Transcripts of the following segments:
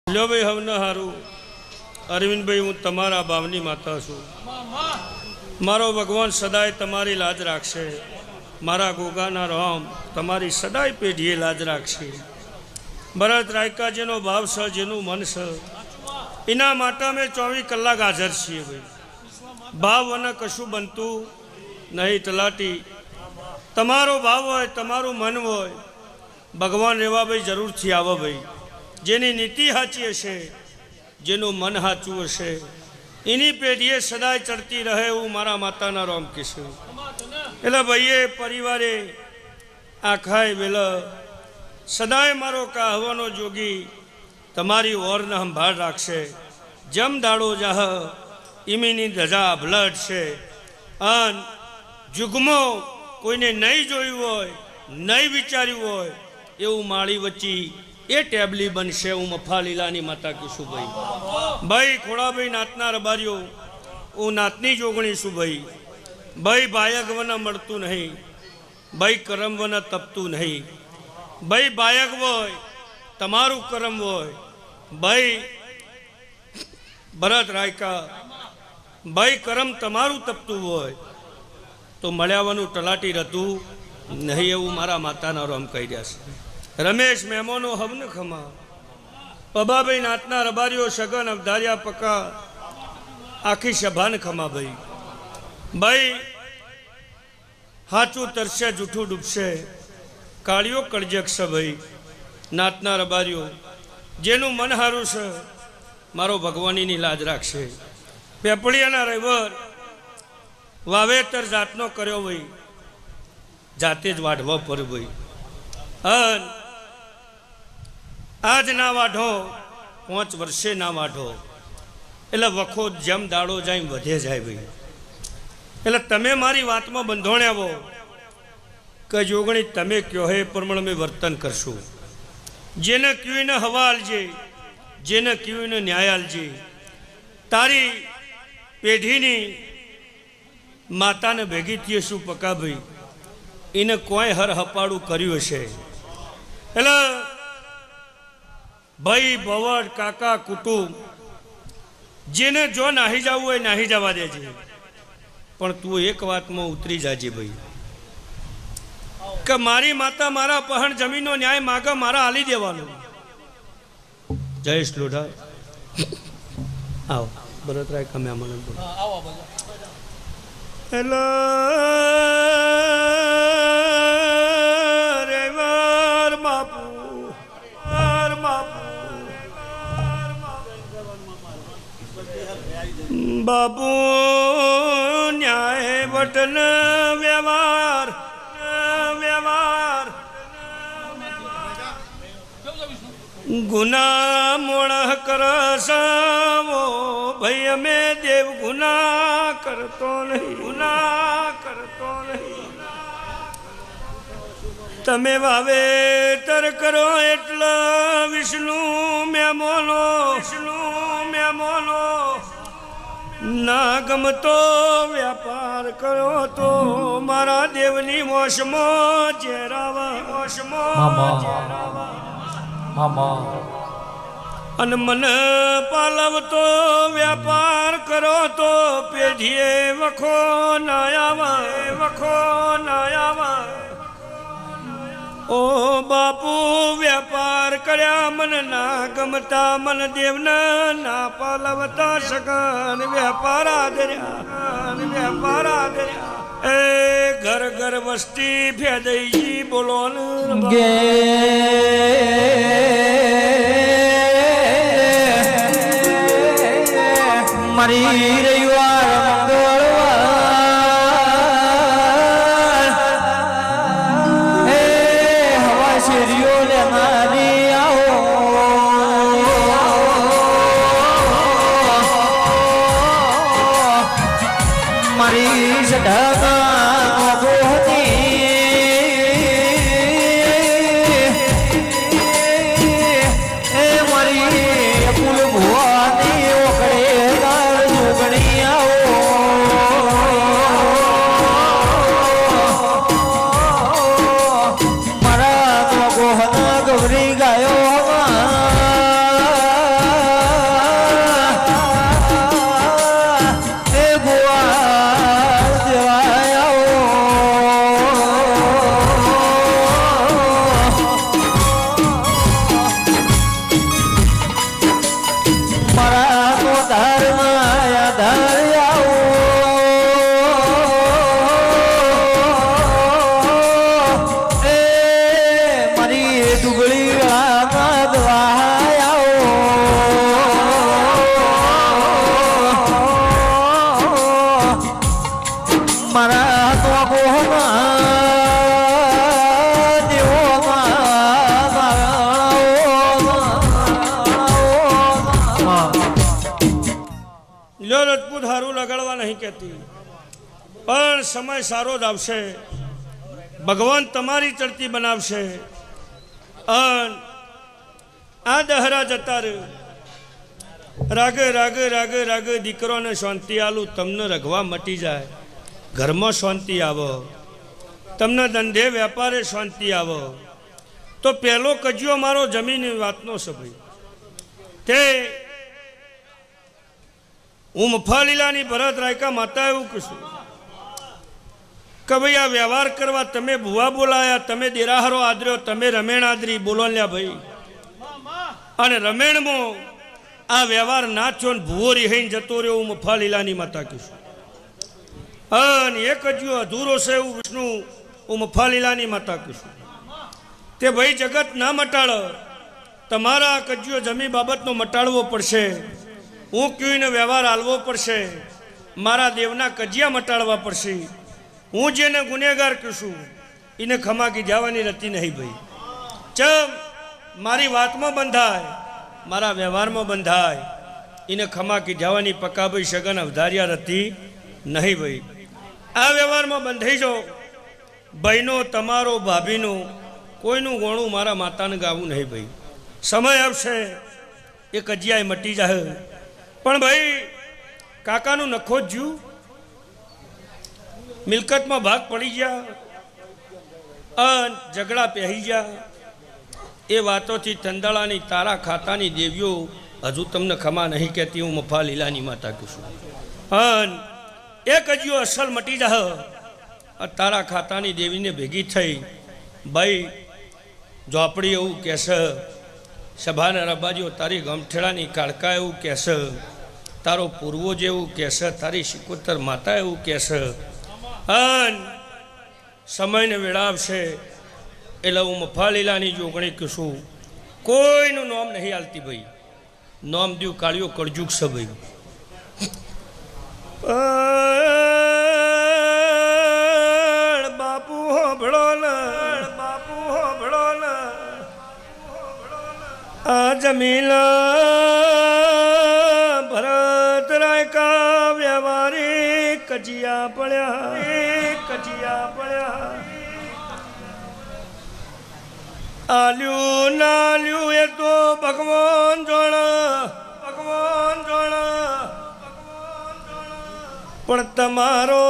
लो भाई हमने हारू अरविंद भाई हूँ तमारा भावनी माता छू मारो भगवान सदाय तमारी लाज राखशे मारा गोगाना राम तमारी सदाय पेढ़ीए लाज राखशे भरत रायका जेनो भाव छ जेनु मन छ इना माटा में 24 कलाक हाजर छे भाई भाव वने कशु बनतु नहीं तलाटी तमारो भाव होय तमारू मन होय भगवान रेवा भाई जरूर थी आवे भाई जेनी नीति हाची हशे जेनु मन हाचू हशे इनी पेढ़ीए सदाय चढ़ती रहे वो मारा माताना राम किशो एला भाईए परिवारे आखाए वेला सदाय मारो कहवानो जोगी तमारी ओर न संभाळ राखशे जम दाड़ो जाह इमीनी धजा भलट छे अन जुगमो कोईने नहीं जोयुं होय नहीं विचार्युं होय एवुं माळी वच्ची ए टेबली बनशे हूँ मफा लीलानी माता कीशु भाई भाई खोड़ा भाई नातना रबारियो वो नातनी जोगणी शू भाई भाई बायक वना मरतू नहीं भाई करम वना तपतू नहीं भाई बायक वोय तमारू करम वोय भाई भरत रायका भाई करम तमारू तपतू वोय तो मळ्यावानुं तलाटी रहतू नहीं एवं मारा माताना राम कही रह्या छे रमेश मेहमानो हवन खमा पबा भाई नातना रबारियो सगन अवधारिया पका आखी सभान खमा भाई भाई हाचू तरसे जूठू डूबसे कालियो कड़जक से भाई नातना रबारियो जेनु मन हारू से मारो भगवानी नी लाज राखशे पेपड़ियाना रविवार वावेतर जातनो कर्यो भाई जाते ज वाढवा पर भाई अन आज ना वाढ़ो 5 वर्षे ना वाढ़ो एले वखो जम दाड़ो जाए वधे जाए भाई एले तमे मारी वात में बंधोण्यावो के जोगणी तमे क्यो है प्रमाण में वर्तन करशो जेने क्यों ने हवाल जे जेने क्यों ने न्यायाल जे तारी पेढ़ीनी माता ने भेगी थी शू पका भाई इने कोई हर हपाड़ू कर्यु हशे एले भाई बवड़ काका कुटुंब जेने जो नाही जावू होय नाही जवा देजे पण तू एक बात में उतरी जाजे भाई के मारी माता मारा पहण जमीनो न्याय मागे मारा हाली देवानो जयेश लोढ़ा आओ भरत राय का मेहमान बोलो आओ हेलो रेवर बापू बाबू न्याय बटन व्यवहार व्यवहार गुना मोड़ कर वो भैया में देव गुना करतो नहीं तमे वावेतर करो एटला विष्णु में मोलो ना गमतो व्यापार करो तो मारा देवनी मोशमो जेरावा मामा अन मन पालव तो व्यापार करो तो पेढ़िए वखो नायावा ओ बापू व्यापार करया मन ना गमता मन देवना ना पालवता सगन व्यापार आदर्या ए घर घर वस्ती भेदई जी बोलो गे मरी रविवार મારા તો ધર્મ ધર્યાઓ એ મારી ડુગળી મારા તો રજપૂત હારું લગાડવા નહીં કહેતી, પણ સમય સારો જ આવશે. ભગવાન તમારી ચડતી બનાવશે. આ દહરા જતા રહ્યો રાગે રાગે રાગે રાગે દીકરોને શાંતિ આલું, તમને રઘવા મટી જાય, ઘરમાં શાંતિ આવો, તમને ધંધે વેપારે શાંતિ આવો. તો પહેલો કજિયો મારો જમીનની વાતનો છે ભાઈ. તે હું મફાલીલાની ભરત રાયકા માતા એવું કહીશું કે ભાઈ આ વ્યવહાર કરવા તમે ભુવા બોલાયા, તમે દેરાહરો આદર્યો, તમે રમેણ આદરી બોલો લ્યા ભાઈ. અને રમેણમાં આ વ્યવહાર ના થયો ને ભૂવો રિહાઈને જતો રહ્યો, હું મફાલીલાની માતા કહીશું. અને એક કજિયો અધૂરો છે એવું વિષ્ણુ હું મફાલીલાની માતા કહીશું. તે ભાઈ જગત ના મટાડો, તમારા કજિયો જમી બાબતનો મટાડવો પડશે. હું ક્યુંને વ્યવહાર હાલવો પડશે, મારા દેવના કજિયા મટાડવા પડશે. હું જેને ગુનેગાર કહીશું એને ખમાકી જવાની રતી નહીં ભાઈ. ચમ મારી વાતમાં બંધાય, મારા વ્યવહારમાં બંધાય, એને ખમાકી જવાની પકાભાઈ સગન અવધાર્યા રતી નહીં ભાઈ. આ વ્યવહારમાં બંધાઈ જાઓ. ભાઈનો તમારો ભાભીનો કોઈનું ગોણું મારા માતાને ગાવું નહીં ભાઈ. સમય આવશે એ કજિયાએ મટી જાય. પણ ભાઈ કાકાનું નખો જ જ્યું, મિલકતમાં ભાગ પડી ગયા, ઝઘડા પહેરી ગયા. એ વાતોથી તંદાળાની તારા ખાતાની દેવીઓ હજુ તમને ખમા નહીં કહેતી. હું મફા લીલાની માતા કહું છું. એ કજિયો અસલ મટી જા. તારા ખાતાની દેવીને ભેગી થઈ ભાઈ ઝોપડી એવું કહેશે, સભાના રબાજીઓ તારી ગમઠેડાની કાળકા એવું કહેશે, તારો પૂર્વજ એવું કહેશે, તારી શિકોતર માતા એવું કહેશે. સમયને વેળાવશે એટલે હું મફાલીલાની જોગણી કહીશું. કોઈનું નામ નહીં હાલતી ભાઈ. નામ દ્યું કાળિયો કળજુગ છે ભાઈ. બાપુ હોભળો ને, બાપુ હોભળો ને, આ જમીન ભરત રાયકા વ્યવહારી કજિયા પડ્યા, કજિયા પડ્યા. આલ્યું ના લ્યું એ તો ભગવાન જોણા, ભગવાન જોણા. પણ તમારો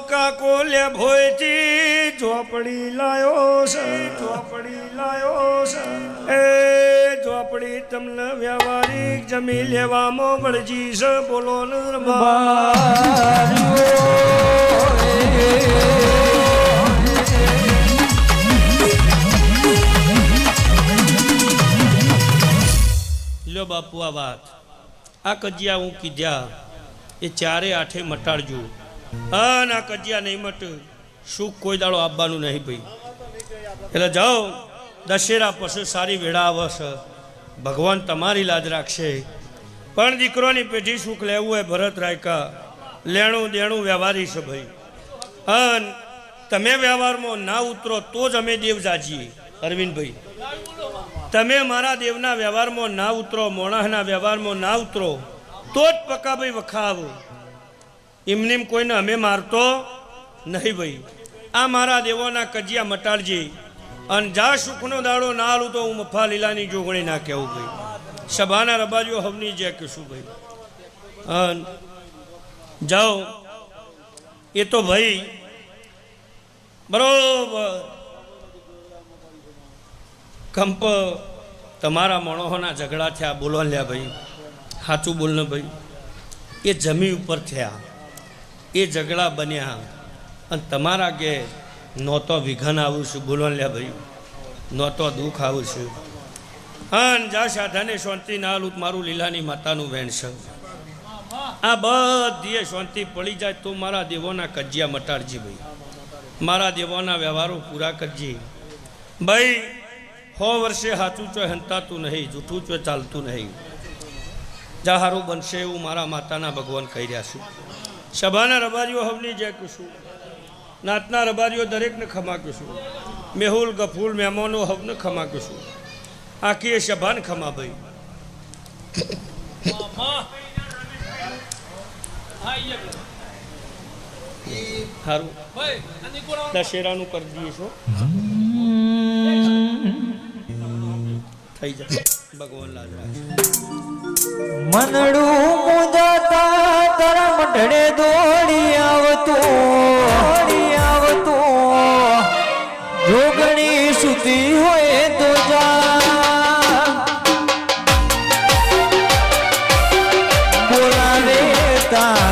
કાકો લે ભોયથી ઝોપડી લાયો છે, ઝોપડી લાયો છે. એ ઝોપડી તમને વ્યવહારિક જમી લેવામાં વળજી છે. બોલો ને લો બાપુ આ વાત આ કજિયા હું કીધા એ ચારે આઠે મટાડજો. અને આ કજિયા નહીં મટે સુખ કોઈ દાડો આપવાનું નહીં ભાઈ. એટલે જાઓ, દશેરા પછી સારી વેળા આવશે, ભગવાન તમારી લાજ રાખશે. પણ દીકરોની પેઢી સુખ લેવું હોય ભરત રાયકા, લેણું દેણું વ્યવહારી છે ભાઈ. અને તમે વ્યવહારમાં ના ઉતરો તો જ અમે દેવ જાજીએ. અરવિંદભાઈ તમે મારા દેવના વ્યવહારમાં ના ઉતરો, મોણાના વ્યવહારમાં ના ઉતરો તો જ પકાભાઈ વખાવો. એમનેમ કોઈને અમે મારતો નહીં ભાઈ. આ મારા દેવોના કજિયા મટાડજે. અને જા સુખનો દાડો ના આલું તો હું મફા લીલાની જોગણી ના કહેવું ભાઈ. સભાના રબાજીઓ હવની જે કહેશું ભાઈ. જાઓ એ તો ભાઈ બરોબર કંપ તમારા મણોહોના ઝઘડા થયા. બોલો લ્યા ભાઈ, સાચું બોલ ને ભાઈ. એ જમી ઉપર થયા, એ ઝઘડા બન્યા. અને તમારા કે નહોતો વિઘન આવું છું. બોલો લ્યા ભાઈ, નહોતો દુઃખ આવું છું. અન જા સાધાને શાંતિ ના આલું તો મારું લીલાની માતાનું વેણ છે આ બધી શાંતિ પડી જાય તો મારા દેવોના કજિયા મટાડજી ભાઈ મારા દેવોના વ્યવહારો પૂરા કરજે ભાઈ 100 વર્ષે સાચું ચોય હંતાતું નહીં જૂઠું ચોય ચાલતું નહીં જા હારું બનશે એવું મારા માતાના ભગવાન કહી રહ્યા છું સભાના રબારીઓ હવની જય કુશું નાતના રબારીઓ દરેકને ખમા કુશું મેહુલ ગફૂલ મહેમાનો હવને ખમા કુશું આખી એ સભાને ખમા ભાઈ સારું દશેરાનું કરી દઈએ છો થઈ જાય ભગવાન લાજ રાખે મનડું મુજાતા તારા મઢડે દોડી આવતો જોગણી સુધી હોય તો જા બોલાવે તા